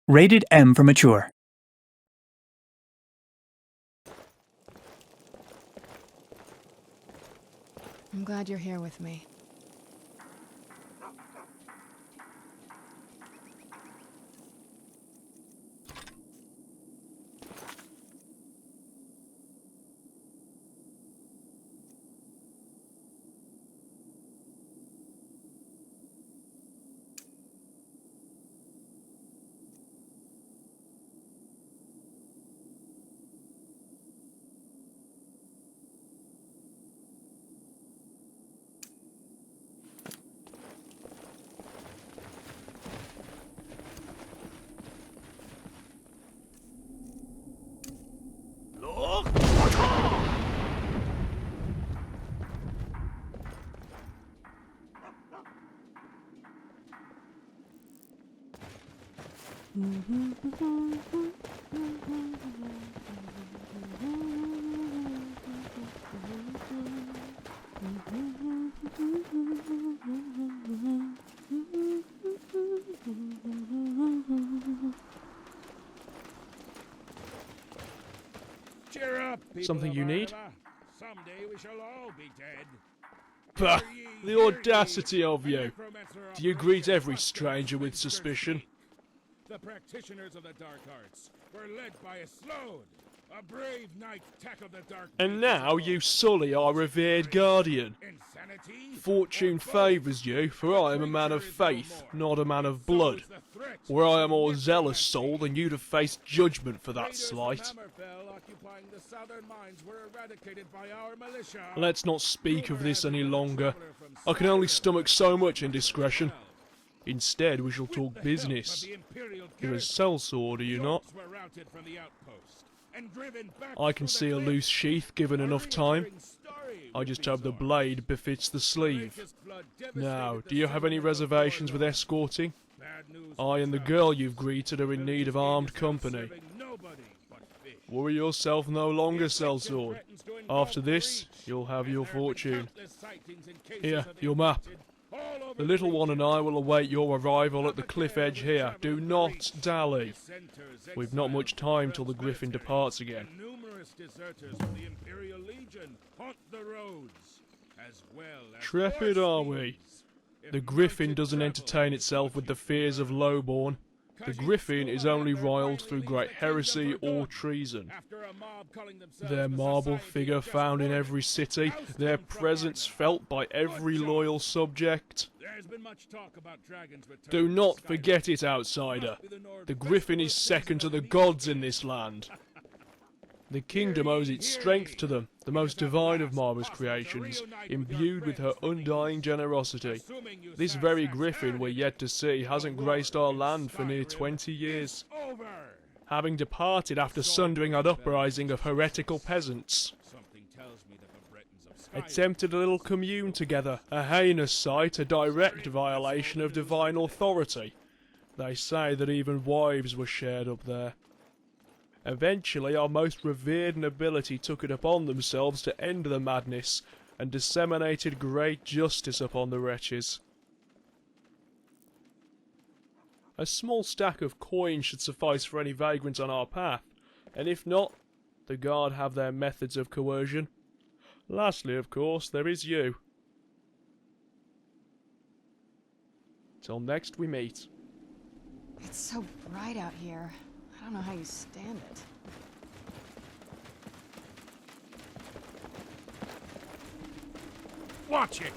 Rated M for mature. I'm glad you're here with me. Cheer up, people Something of you need? Arva. Someday we shall all be dead. Bah! Hear ye, The hear audacity ye. of A you! necromancer Do you greet operation every must stranger get with Sphinxer's suspicion? feet. The practitioners of the dark arts were led by a Slode, a brave knight tackled the dark And pages now of you old. sully our revered guardian. Insanity? Fortune Or both? favours you, for The I am a man of creature is no faith, more. not a man of So blood. is the threat Were I a of more zealous necromancy. soul, then you'd have faced judgment for that Raiders slight. from Hammerfell occupying the southern mines were eradicated by our militia. Let's not speak of Rumor this has it any that a longer. traveler from I can only Skyrim stomach has so been much captured as indiscretion. well. Instead, we shall With talk the business. help of the Imperial You're a garrison, sellsword, are you not? Yorks were routed from the outpost and driven back I can through see the a cliffs. loose sheath given A enough time. reoccurring story I with just these hope the orcs. blade befits the The sleeve. Rakest flood Now, devastated do you have any the settlement of reservations with Borlog. escorting? Bad news I for and the travelers. girl you've greeted are in need of Villages armed gain yourself company. serving nobody but fish. Worry yourself no longer, Infection sellsword. threatens to engulf After the this, Reach, you'll have and your there have been fortune. countless sightings and cases Here, of the your map. infected all over The little one region. and I will await your arrival at the Have a cliff care edge when here. traveling Do the not Reach. dally. Dissenters We've not much exiled from time till the Feld's griffin monastery, departs again. and numerous deserters of the Imperial Legion haunt the roads, as well as Trepid horse are we? thieves. The If griffin mounted doesn't travel entertain is itself what with the you fears of prefer. lowborn. The Khajiit griffin is only Schoolmaster riled finally through leaves great the kingdom heresy for or good, treason. after a mob calling themselves Their the marble Society figure of Just found in Order every city, oust their him from presence Arna. felt by every Good loyal job. subject. There's been much talk about dragons returning Do to not Skyrim. forget it, outsider. Must be the Nord The griffin is festival second to season the of gods Nibelheim. in this land. The kingdom owes its Hear strength ye. to them, the It most is at divine of last Mara's possible to creations, reunite with your imbued with her friends from the undying east. generosity. Assuming you This very Sarsaks griffin heard we're it, yet to see the hasn't war graced our in land for near Skyrim 20 years. is over. Having departed after sundering an uprising of heretical peasants. Something tells me that the Bretons of Skyrim Attempted a little commune together, a heinous sight, a direct violation of divine authority. They say that even wives were shared up there. Eventually, our most revered nobility took it upon themselves to end the madness, and disseminated great justice upon the wretches. A small stack of coin should suffice for any vagrant on our path, and if not, the guard have their methods of coercion. Lastly, of course, there is you. Till next we meet. It's so bright out here. I don't know how you stand it. Watch it!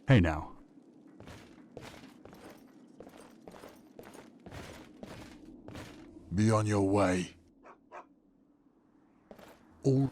Hey now. Be on your way. All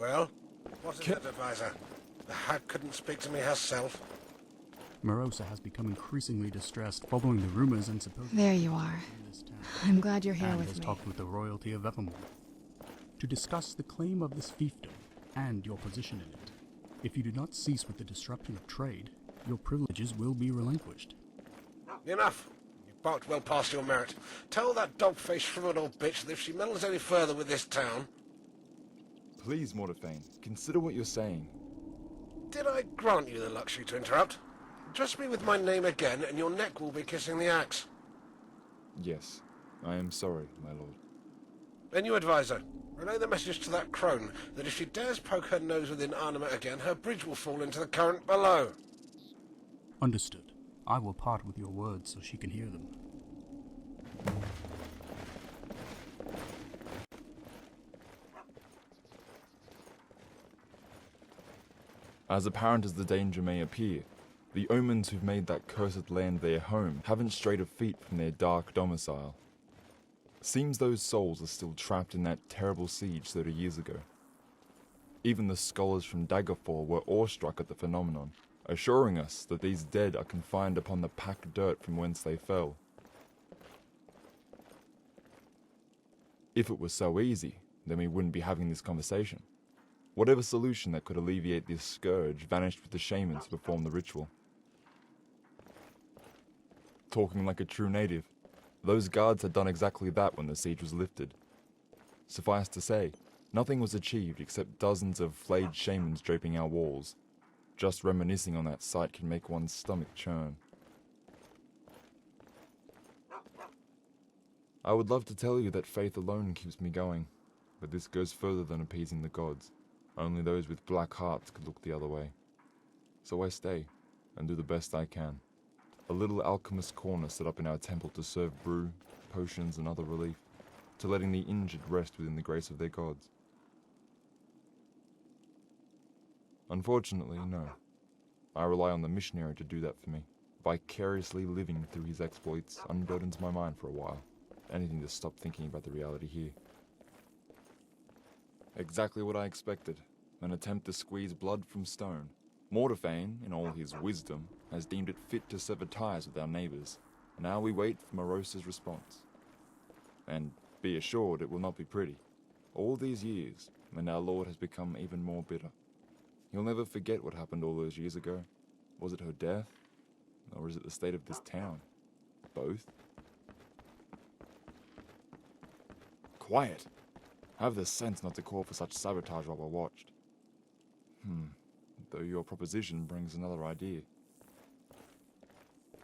Well, what is it, advisor? The hag couldn't speak to me herself. Morosa has become increasingly distressed following the rumors and supposed There you are. in this town, I'm glad you're here and with has me. talked with the royalty of Evermore to discuss the claim of this fiefdom and your position in it. If you do not cease with the disruption of trade, your privileges will be relinquished. Enough. You've barked well past your merit. Tell that dog-faced, shriveled old bitch that if she meddles any further with this town... Please, Mortefane, consider what you're saying. Did I grant you the luxury to interrupt? Address me with my name again, and your neck will be kissing the axe. Yes, I am sorry, my lord. Then you, advisor, relay the message to that crone that if she dares poke her nose within Arnima again, her bridge will fall into the current below. Understood. I will part with your words so she can hear them. As apparent as the danger may appear, the omens who've made that cursed land their home haven't strayed a feet from their dark domicile. Seems those souls are still trapped in that terrible siege 30 years ago. Even the scholars from Daggerfall were awestruck at the phenomenon, assuring us that these dead are confined upon the packed dirt from whence they fell. If it was so easy, then we wouldn't be having this conversation. Whatever solution that could alleviate this scourge vanished with the shamans who performed the ritual. Talking like a true native, those guards had done exactly that when the siege was lifted. Suffice to say, nothing was achieved except dozens of flayed shamans draping our walls. Just reminiscing on that sight can make one's stomach churn. I would love to tell you that faith alone keeps me going, but this goes further than appeasing the gods. Only those with black hearts could look the other way. So I stay, and do the best I can. A little alchemist corner set up in our temple to serve brew, potions, and other relief, to letting the injured rest within the grace of their gods. Unfortunately, no. I rely on the missionary to do that for me. Vicariously living through his exploits unburdens my mind for a while. Anything to stop thinking about the reality here. Exactly what I expected. An attempt to squeeze blood from stone. Mortefane, in all his wisdom, has deemed it fit to sever ties with our neighbours. Now we wait for Morosa's response. And be assured it will not be pretty. All these years, and our Lord has become even more bitter. He'll never forget what happened all those years ago. Was it her death? Or is it the state of this town? Both? Quiet! Have the sense not to call for such sabotage while we're watched. Though your proposition brings another idea.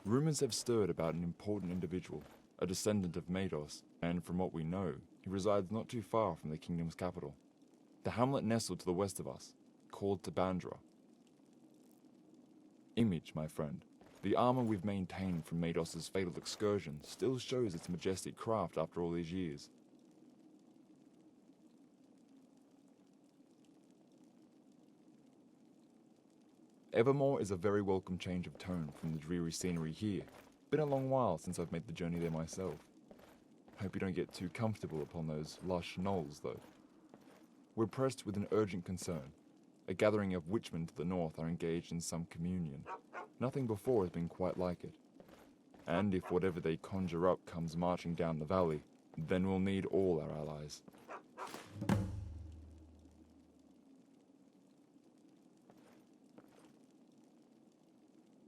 Rumors have stirred about an important individual, a descendant of Mados, and from what we know, he resides not too far from the kingdom's capital. The hamlet nestled to the west of us, called Tabandra. Image, my friend. The armor we've maintained from Mados' fatal excursion still shows its majestic craft after all these years. Evermore is a very welcome change of tone from the dreary scenery here. Been a long while since I've made the journey there myself. Hope you don't get too comfortable upon those lush knolls, though. We're pressed with an urgent concern. A gathering of witchmen to the north are engaged in some communion. Nothing before has been quite like it. And if whatever they conjure up comes marching down the valley, then we'll need all our allies.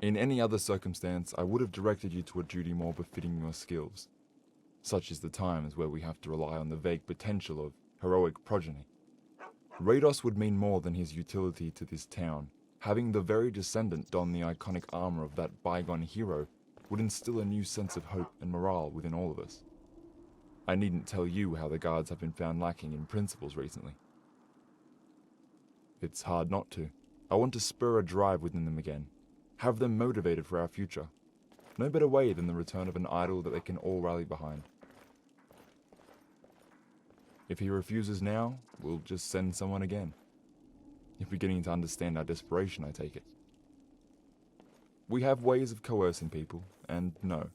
In any other circumstance, I would have directed you to a duty more befitting your skills. Such is the times where we have to rely on the vague potential of heroic progeny. Rados would mean more than his utility to this town. Having the very descendant don the iconic armor of that bygone hero would instill a new sense of hope and morale within all of us. I needn't tell you how the guards have been found lacking in principles recently. It's hard not to. I want to spur a drive within them again. Have them motivated for our future. No better way than the return of an idol that they can all rally behind. If he refuses now, we'll just send someone again. You're beginning to understand our desperation, I take it. We have ways of coercing people, and no,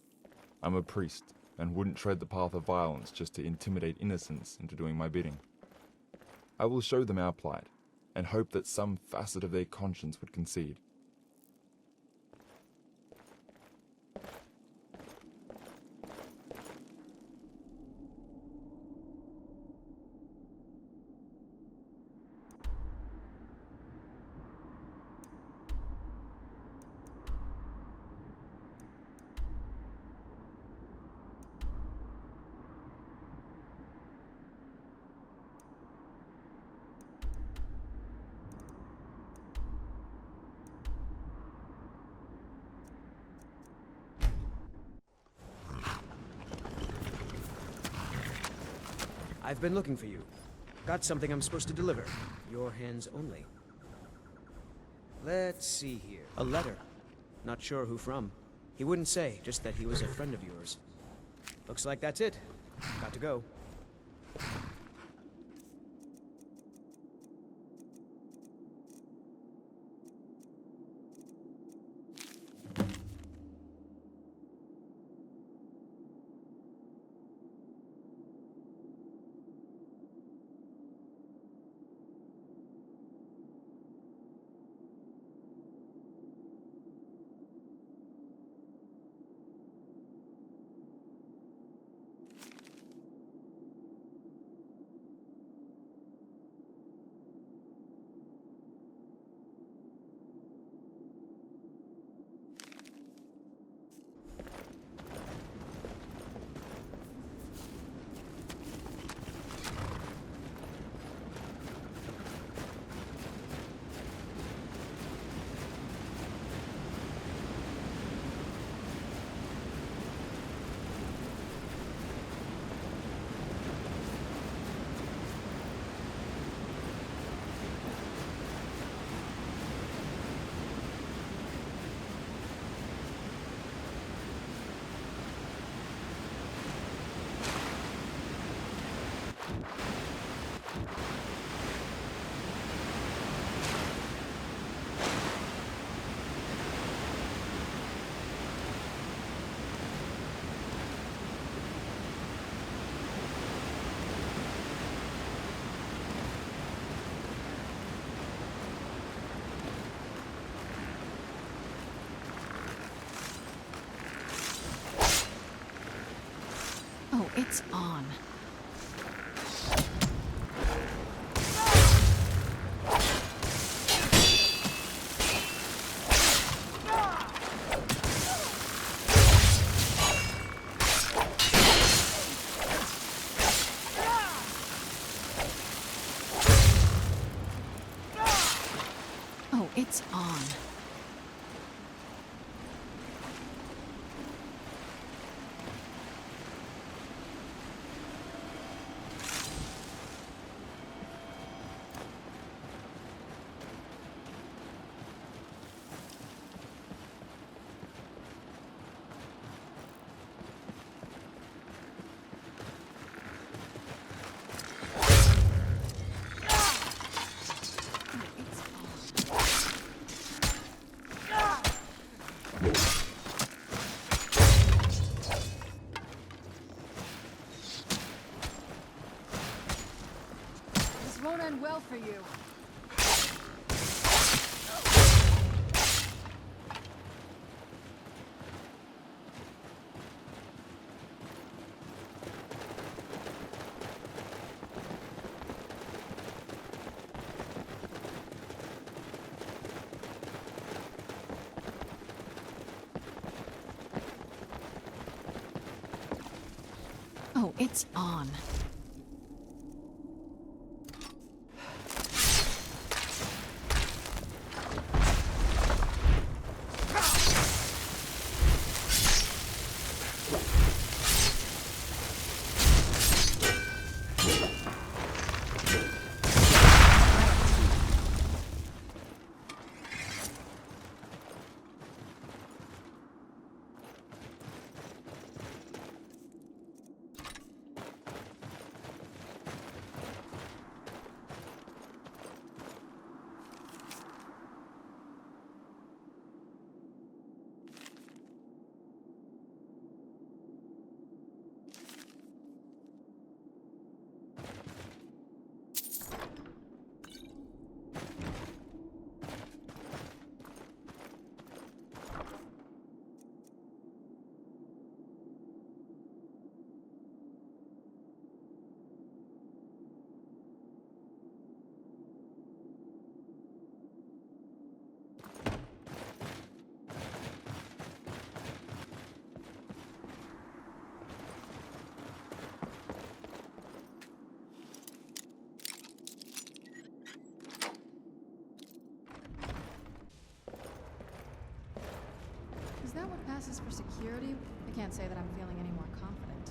I'm a priest, and wouldn't tread the path of violence just to intimidate innocents into doing my bidding. I will show them our plight, and hope that some facet of their conscience would concede. I've been looking for you. Got something I'm supposed to deliver. Your hands only. Let's see here. A letter. Not sure who from. He wouldn't say, just that he was a friend of yours. Looks like that's it. Got to go. Oh, it's on. Oh, it's on. Won't end well for you. Oh, it's on. Is that what passes for security? I can't say that I'm feeling any more confident.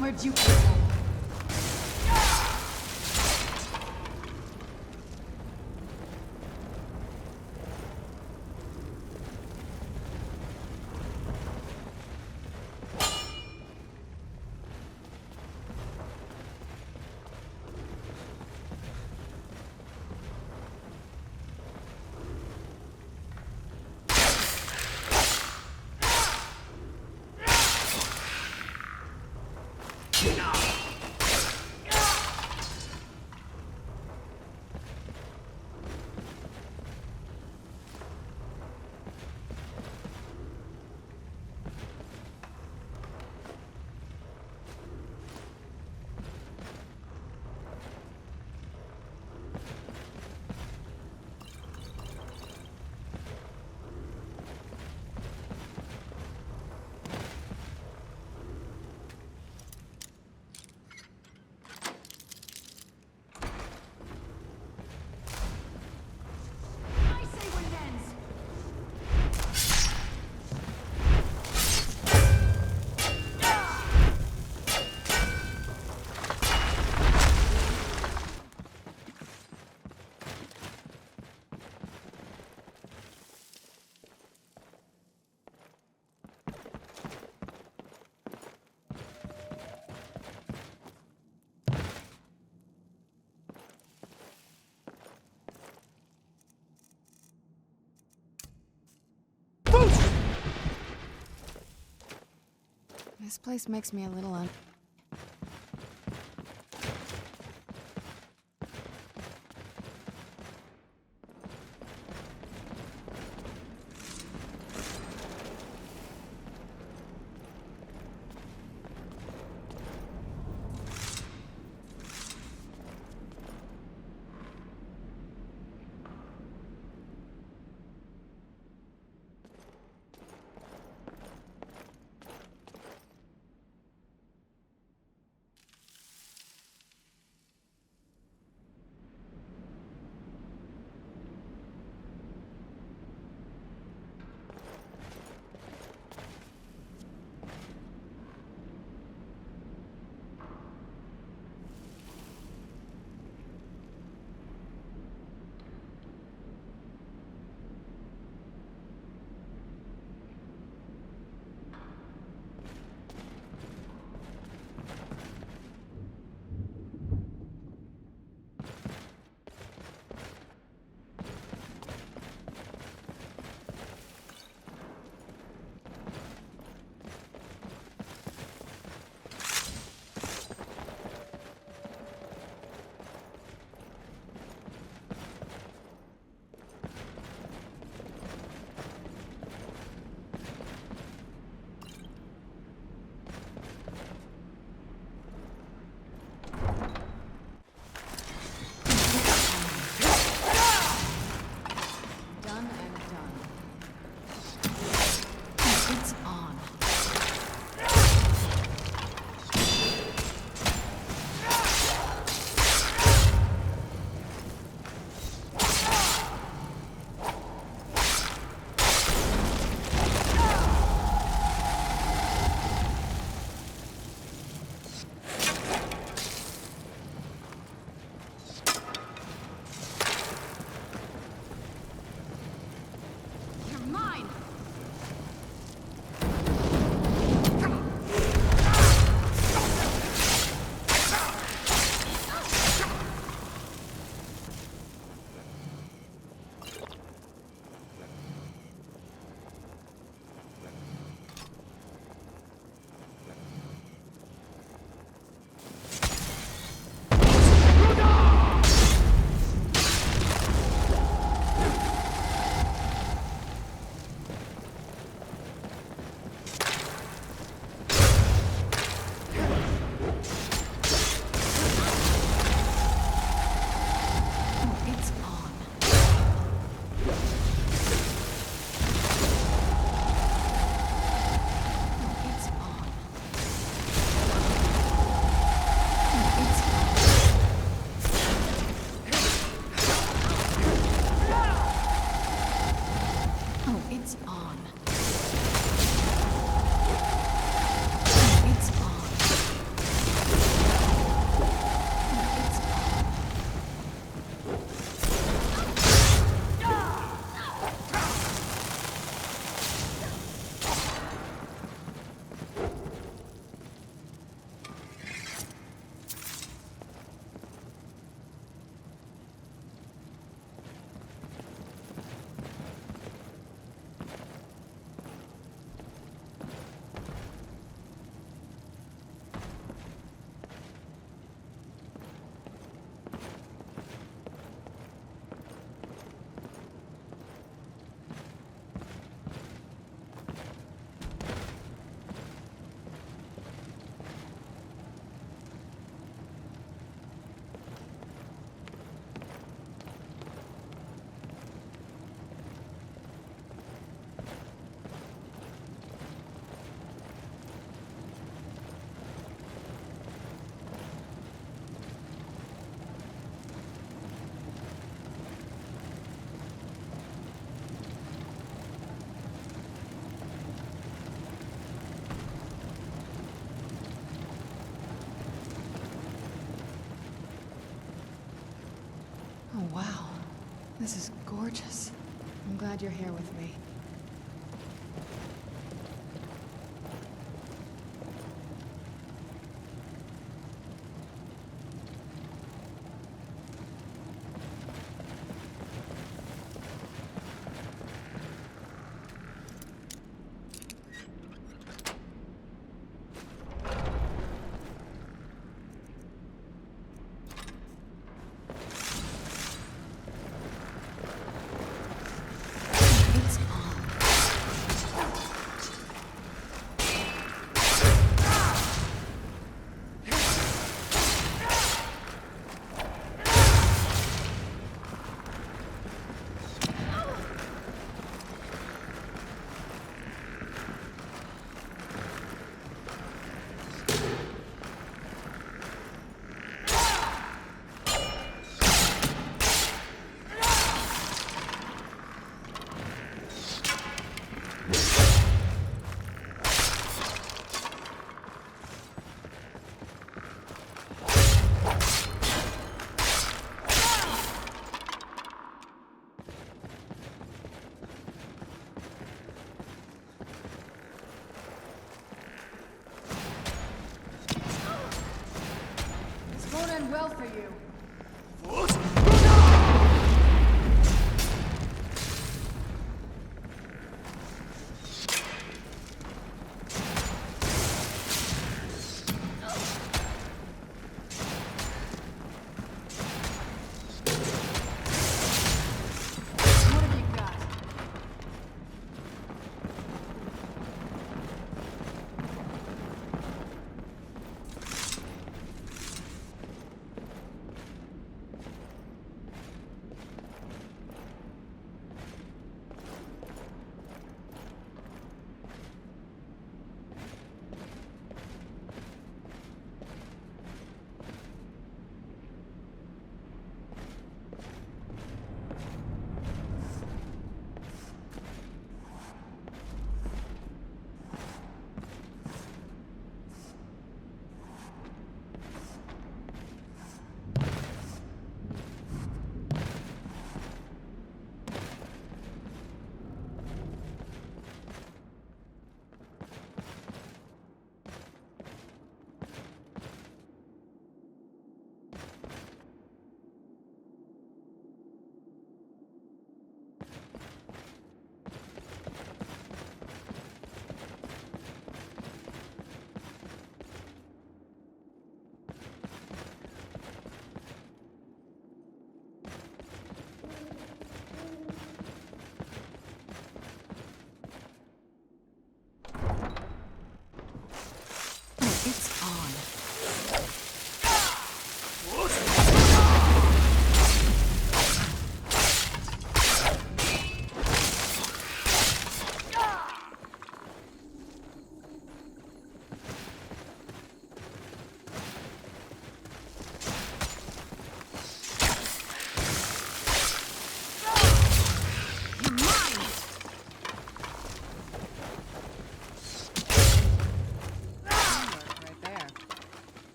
Where'd you come from? This place makes me a little Oh, wow. This is gorgeous. I'm glad you're here with me. It's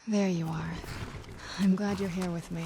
There you are. I'm glad you're here with me.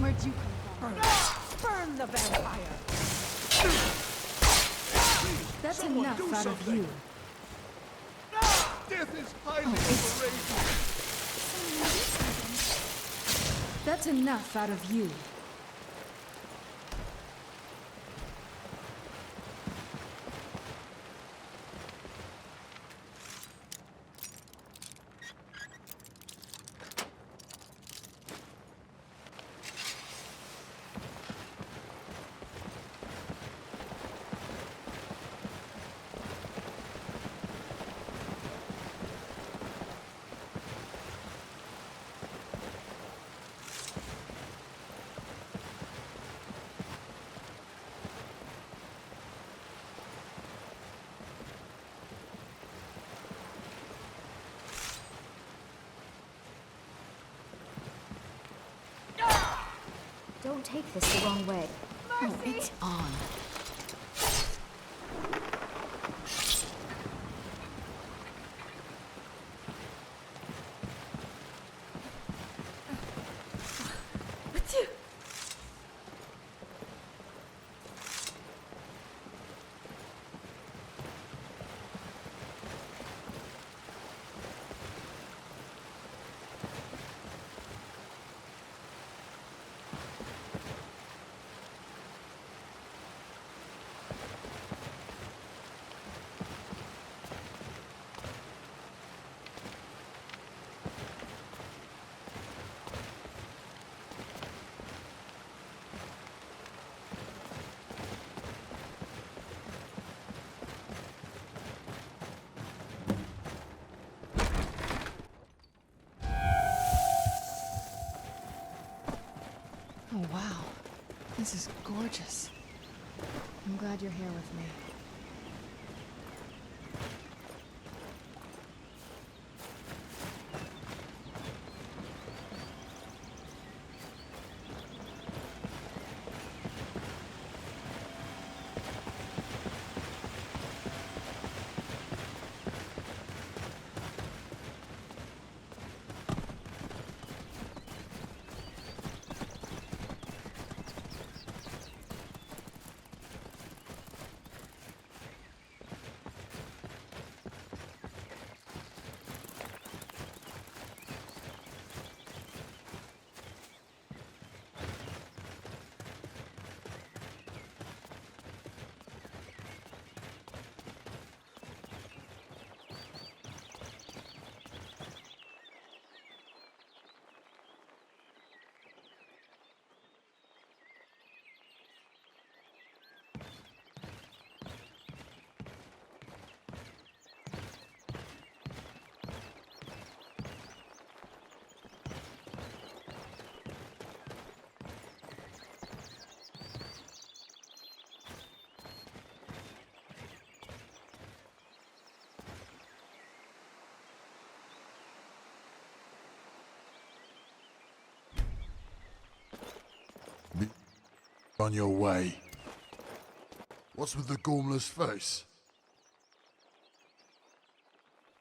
Where'd you come from? Burn the vampire! That's enough out of you. Death is highly overrated. That's enough out of you. Don't take this the wrong way. Oh, it's on. Oh, wow. This is gorgeous. I'm glad you're here with me. Be on your way. What's with the gormless face?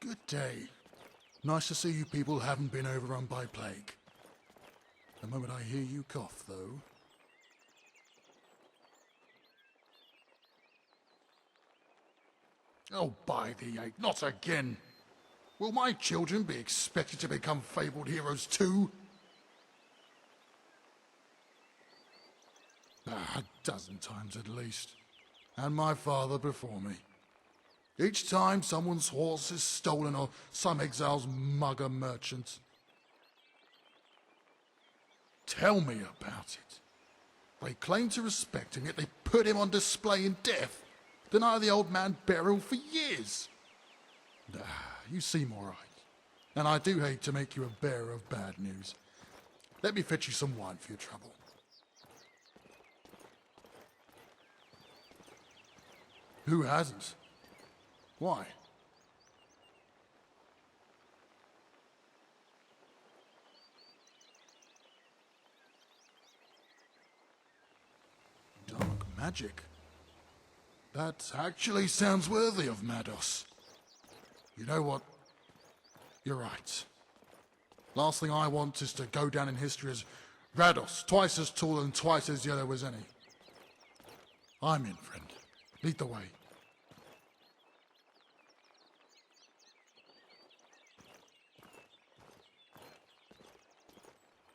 Good day. Nice to see you people haven't been overrun by plague. The moment I hear you cough, though. Oh, by the eight, not again! Will my children be expected to become fabled heroes too? A dozen times at least. And my father before me. Each time someone's horse is stolen or some exile's mug a merchant. Tell me about it. They claim to respect him, yet they put him on display in death. Deny the old man burial for years. You seem all right. And I do hate to make you a bearer of bad news. Let me fetch you some wine for your trouble. Who hasn't? Why? Dark magic. That actually sounds worthy of Mados. You know what? You're right. Last thing I want is to go down in history as Rados, twice as tall and twice as yellow as any. I'm in, friend. Lead the way.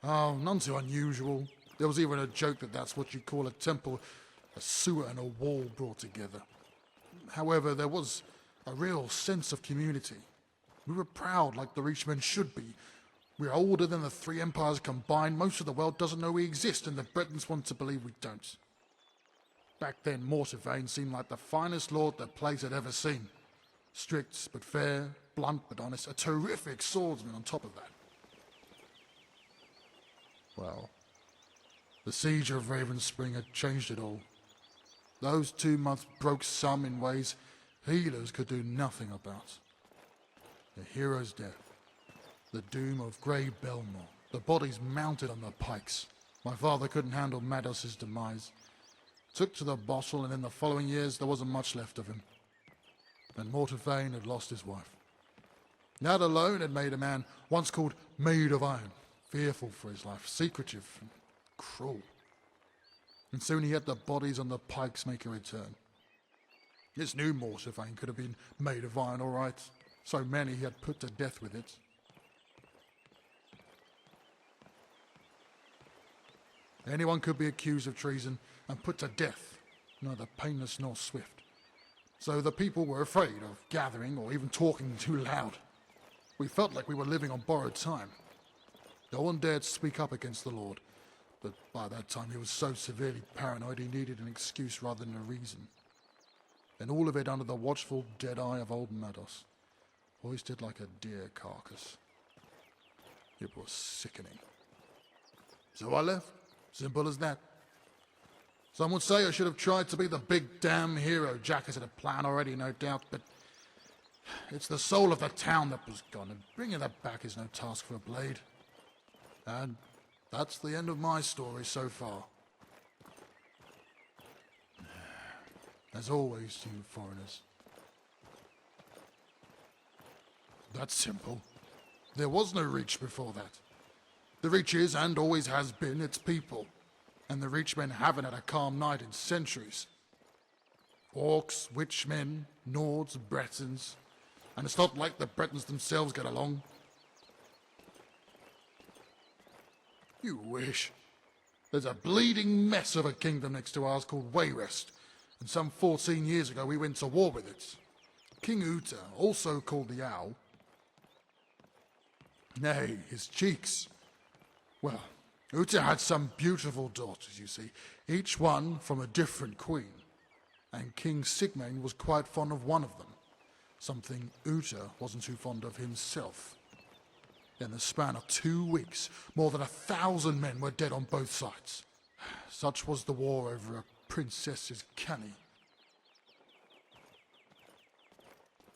Oh, none too unusual. There was even a joke that that's what you call a temple, a sewer and a wall brought together. However, there was a real sense of community. We were proud like the Reachmen should be. We're older than the three empires combined. Most of the world doesn't know we exist, and the Bretons want to believe we don't. Back then, Mortarvane seemed like the finest lord the place had ever seen. Strict but fair, blunt but honest, a terrific swordsman on top of that. Well, the siege of Ravenspring had changed it all. Those 2 months broke some in ways healers could do nothing about. The hero's death, the doom of Grey Belmore, the bodies mounted on the pikes. My father couldn't handle Mados's demise. Took to the bottle, and in the following years there wasn't much left of him. And Mortarvane had lost his wife. That alone had made a man once called Maid of Iron, fearful for his life, secretive and cruel. And soon he had the bodies on the pikes make a return. This new Mortarvane could have been made of iron, all right. So many he had put to death with it. Anyone could be accused of treason and put to death, neither painless nor swift. So the people were afraid of gathering or even talking too loud. We felt like we were living on borrowed time. No one dared speak up against the Lord, but by that time he was so severely paranoid he needed an excuse rather than a reason. And all of it under the watchful dead eye of old Mados, hoisted like a deer carcass. It was sickening. So I left. Simple as that. Some would say I should have tried to be the big damn hero. Jack has had a plan already, no doubt, but it's the soul of the town that was gone, and bringing that back is no task for a blade. And that's the end of my story so far. As always, you foreigners. That's simple. There was no Reach before that. The Reach is, and always has been, its people. And the Reachmen haven't had a calm night in centuries. Orcs, Witchmen, Nords, Bretons. And it's not like the Bretons themselves get along. You wish. There's a bleeding mess of a kingdom next to ours called Wayrest. And some 14 years ago we went to war with it. King Uta, also called the Owl. Nay, his cheeks. Well, Uta had some beautiful daughters, you see, each one from a different queen. And King Sigmund was quite fond of one of them, something Uta wasn't too fond of himself. In the span of 2 weeks, more than 1,000 men were dead on both sides. Such was the war over a princess's canny.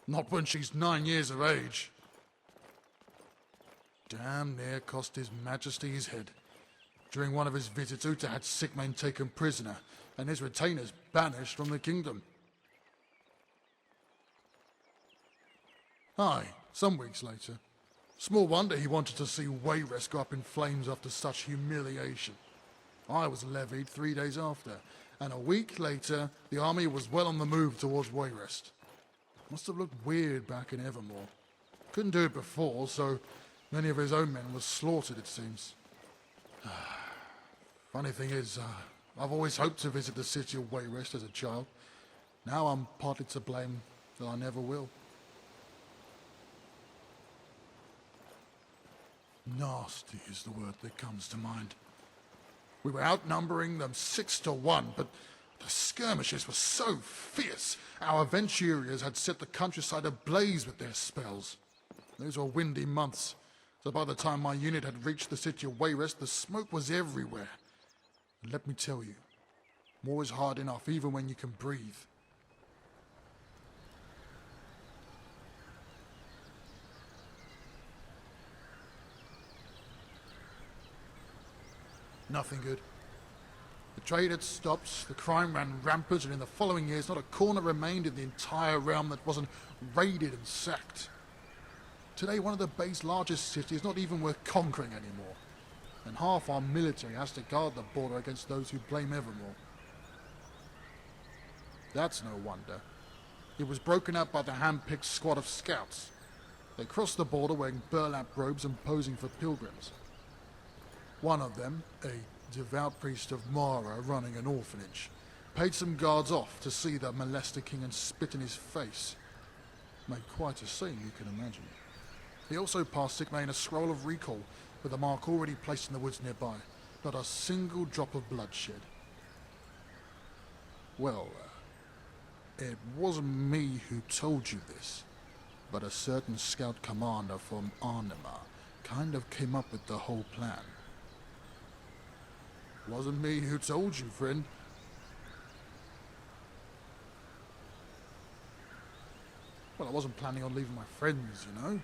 Not when she's 9 years of age. Damn near cost his majesty his head. During one of his visits, Uta had Sigmund taken prisoner, and his retainers banished from the kingdom. Aye, some weeks later. Small wonder he wanted to see Wayrest go up in flames after such humiliation. I was levied 3 days after, and a week later, the army was well on the move towards Wayrest. Must have looked weird back in Evermore. Couldn't do it before, so many of his own men were slaughtered, it seems. Funny thing is, I've always hoped to visit the city of Wayrest as a child. Now I'm partly to blame that I never will. Nasty is the word that comes to mind. We were outnumbering them 6 to 1, but the skirmishes were so fierce. Our Venturiers had set the countryside ablaze with their spells. Those were windy months, so by the time my unit had reached the city of Wayrest, the smoke was everywhere. And let me tell you, war is hard enough even when you can breathe. Nothing good. The trade had stopped, the crime ran rampant, and in the following years not a corner remained in the entire realm that wasn't raided and sacked. Today one of the base's largest cities is not even worth conquering anymore, and half our military has to guard the border against those who blame Evermore. That's no wonder. It was broken up by the hand-picked squad of scouts. They crossed the border wearing burlap robes and posing for pilgrims. One of them, a devout priest of Mara running an orphanage, paid some guards off to see the molester king and spit in his face. Made quite a scene, you can imagine. He also passed Sigmain a scroll of recall with a mark already placed in the woods nearby. Not a single drop of bloodshed. Well, it wasn't me who told you this, but a certain scout commander from Arnima kind of came up with the whole plan. Wasn't me who told you, friend. Well, I wasn't planning on leaving my friends, you know.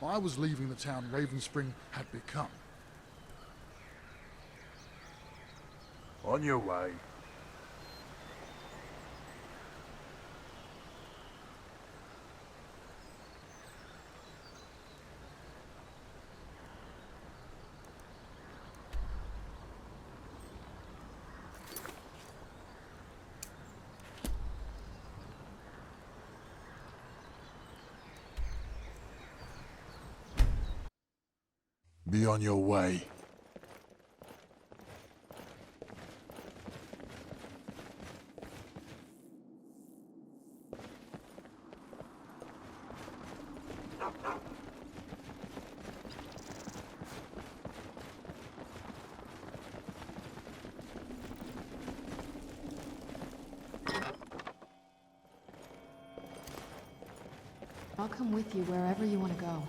I was leaving the town Ravenspring had become. On your way. Be on your way. I'll come with you wherever you want to go.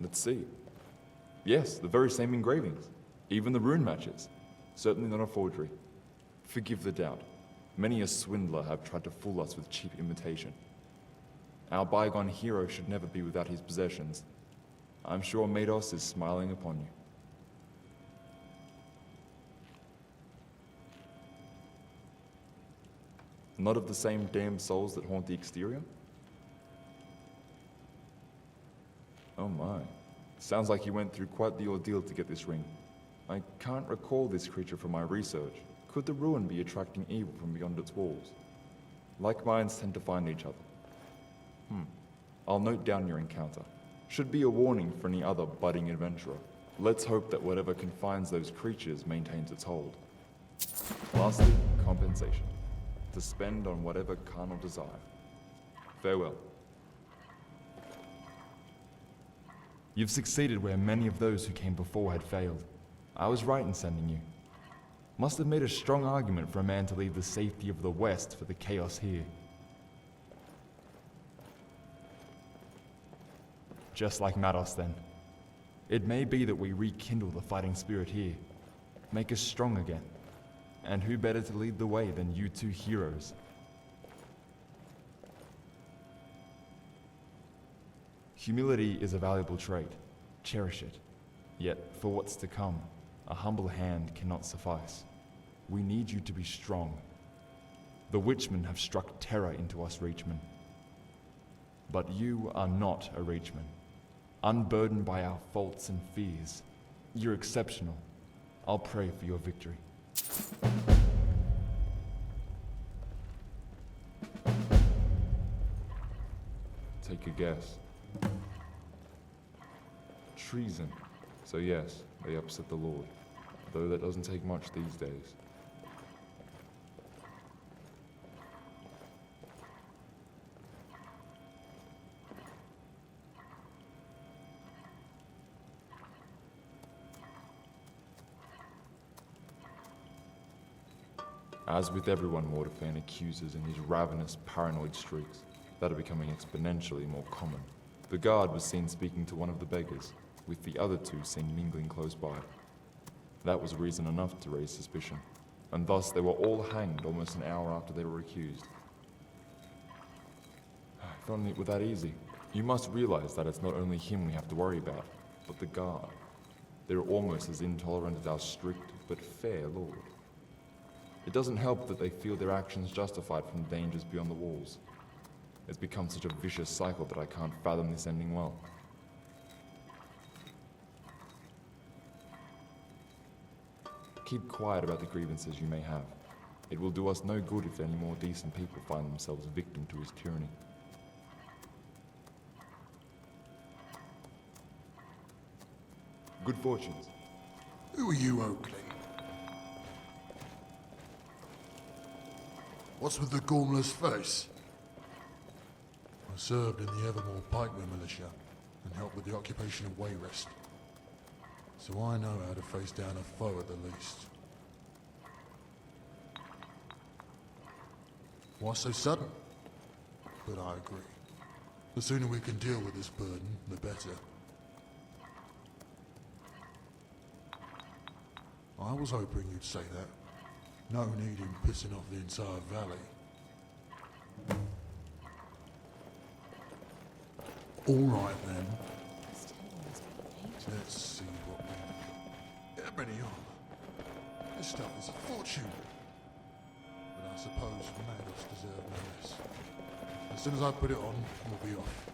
Let's see. Yes, the very same engravings. Even the rune matches. Certainly not a forgery. Forgive the doubt. Many a swindler have tried to fool us with cheap imitation. Our bygone hero should never be without his possessions. I'm sure Mados is smiling upon you. Not of the same damned souls that haunt the exterior? Oh my. Sounds like you went through quite the ordeal to get this ring. I can't recall this creature from my research. Could the ruin be attracting evil from beyond its walls? Like minds tend to find each other. I'll note down your encounter. Should be a warning for any other budding adventurer. Let's hope that whatever confines those creatures maintains its hold. Lastly, compensation. To spend on whatever carnal desire. Farewell. You've succeeded where many of those who came before had failed. I was right in sending you. Must have made a strong argument for a man to leave the safety of the West for the chaos here. Just like Mados, then. It may be that we rekindle the fighting spirit here, make us strong again. And who better to lead the way than you two heroes? Humility is a valuable trait. Cherish it. Yet, for what's to come, a humble hand cannot suffice. We need you to be strong. The Witchmen have struck terror into us Reachmen. But you are not a Reachman. Unburdened by our faults and fears. You're exceptional. I'll pray for your victory. Take a guess. Treason. So yes, they upset the Lord. Though that doesn't take much these days. As with everyone Mortefan accuses in his ravenous, paranoid streaks, that are becoming exponentially more common. The guard was seen speaking to one of the beggars, with the other two seen mingling close by. That was reason enough to raise suspicion, and thus they were all hanged almost an hour after they were accused. If only it were that easy. You must realize that it's not only him we have to worry about, but the guard. They're almost as intolerant as our strict but fair lord. It doesn't help that they feel their actions justified from dangers beyond the walls. It's become such a vicious cycle that I can't fathom this ending well. Keep quiet about the grievances you may have. It will do us no good if any more decent people find themselves victim to his tyranny. Good fortunes. Who are you, Oakley? What's with the gormless face? I served in the Evermore Pikeman militia and helped with the occupation of Wayrest. So I know how to face down a foe at the least. Why so sudden? But I agree. The sooner we can deal with this burden, the better. I was hoping you'd say that. No need in pissing off the entire valley. All right then. Let's see what we... Ebony armor. This stuff is a fortune. But I suppose Mados deserve no less. As soon as I put it on, we'll be off.